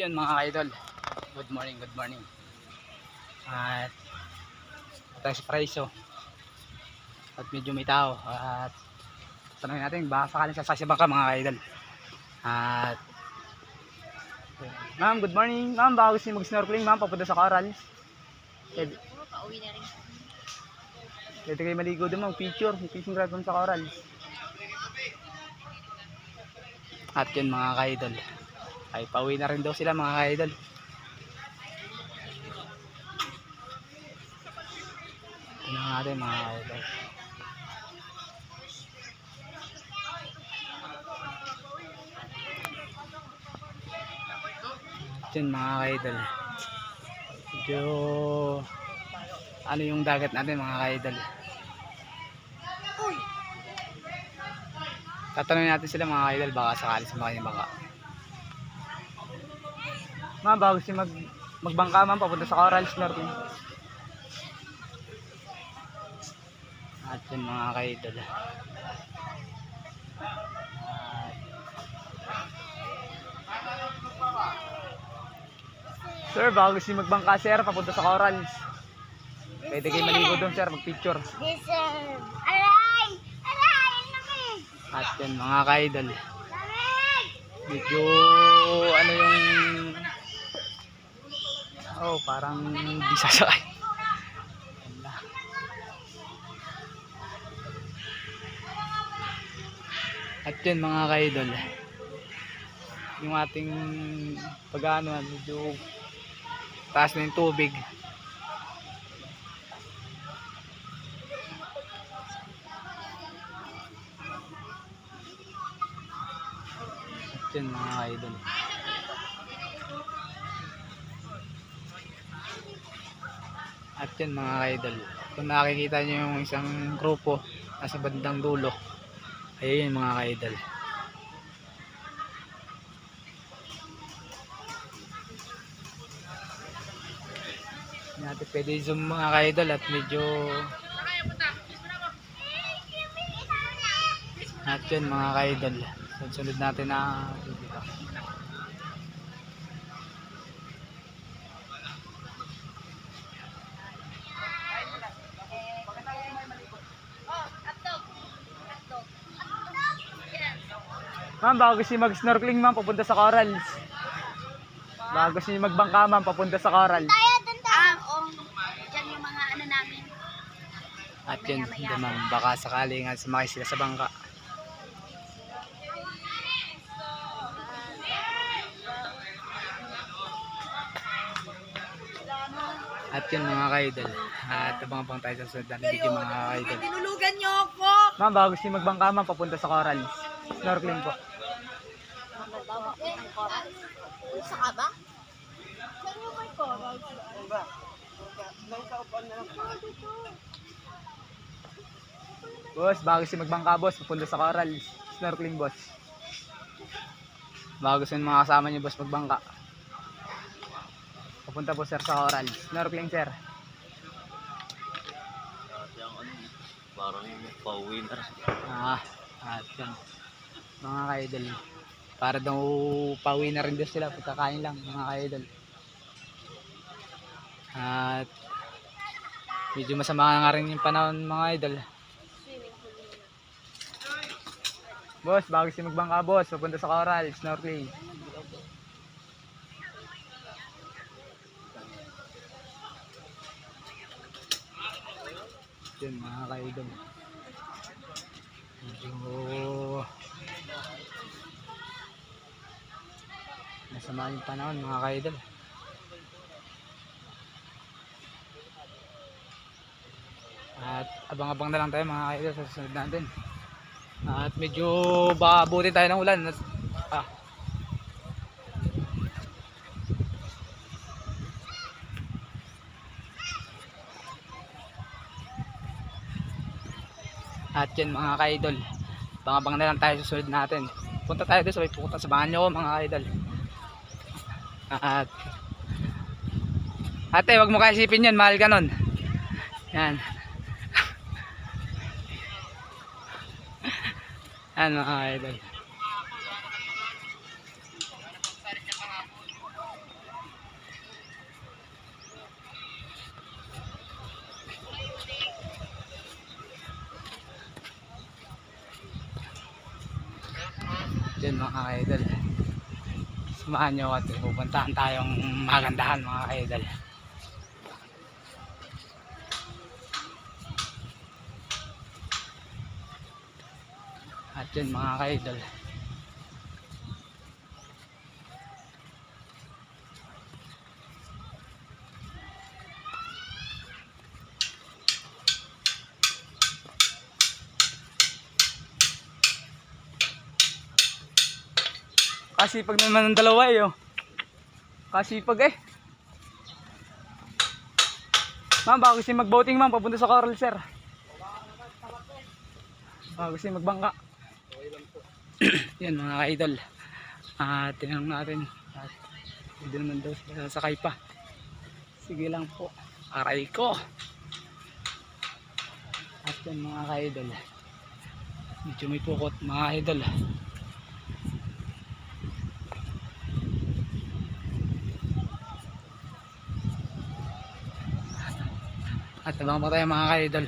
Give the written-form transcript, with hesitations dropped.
Yun mga idol, good morning, good morning. At tayo sa Paraiso at medyo may tao at tanongin natin baka sakaling sasasabang ka mga idol. At ma'am, good morning ma'am, baka gusto niyo mag-snorkeling ma'am papunta sa Corals. Pauwi na rin. Pwede kayo maligo doon ma'am, picture, may fishing rod doon sa Corals. At yun mga idol, ay pauwi na rin daw sila mga idol. Tingnan natin mga idol. At yun mga idol, medyo ano yung dagat natin mga idol. Tatanungin natin sila mga idol baka sakali sa mga bangka. Ma'am, bago si magbangka ma'am papunta sa Coral snorkeling. At yun mga idol. Sir, bago si magbangka sir papunta sa Corals. Pwede kayo maligo doon sir, mag-picture. Listen. Aray! Aray! Laki! At yun mga idol, medyo ano yung parang di sasakay. At yun mga idol, yung ating pag-ano medyo taas na yung tubig. At yun mga idol. At yun mga idol, kung nakikita nyo yung isang grupo nasa bandang dulo, ayun mga idol. Hindi natin pwede zoom mga idol at medyo at yun mga idol, sunod natin na dito. Ma'am, bago gusto mag-snorkeling ma'am papunta sa Corals. Bago gusto magbangka ma'am papunta sa Corals. Diyan yung mga ano namin. At yun, hindi ma'am, baka sakali nga sumakay sila sa bangka. At yun mga kaidol, at abang-abang tayo sa sunod na video mga kaidol. Tinulugan niyo ako! Ma'am, bago gusto magbangka ma'am papunta sa Corals. Snorkeling po. Isa ka ba? Saan yung may coral? Boss, bago gusto magbangka boss, papunta sa Corals. Snorkeling boss. Bago gusto mga kasama niyo boss magbangka. Papunta po sir sa Corals. Snorkeling sir. Parang pauwi na rin. At yun. Mga kaidol. Para daw pauwi na rin daw sila. Pagkakain lang mga kaidol. At medyo masama nga rin yung panahon mga idol. Boss, bago si magbangka boss, papunta sa Corals. Snorkeling. Yun mga kaidol, medyo masama yung panahon mga kaidol. At abang-abang na lang tayo mga kaidol sa susunod natin. At medyo baka abutin tayo ng ulan. At yun mga kaidol, abang-abang na lang tayo sa susunod natin. Punta tayo doon sa may pupunta, samahan nyo mga kaidol. At ate, wag mo kasi isipin yun, mahal ka nun. Yan. Yan mga idol. mga kaidol. Samahan nyo at pupuntahan tayong magandahan mga kaidol. At yun mga kaidol, kasipag naman ng dalawa eh oh. Kasipag eh. Ma'am, baka gusto mag-boating ma'am, papunta sa Coral sir. Baka gusto magbangka. Yan mga ka-idol. Tinanong natin. Hindi naman daw sila sasakay pa. Sige lang po. Aray ko. At yan mga ka-idol. Medyo may pukot mga ka-idol. At abang pa tayo mga ka-idol.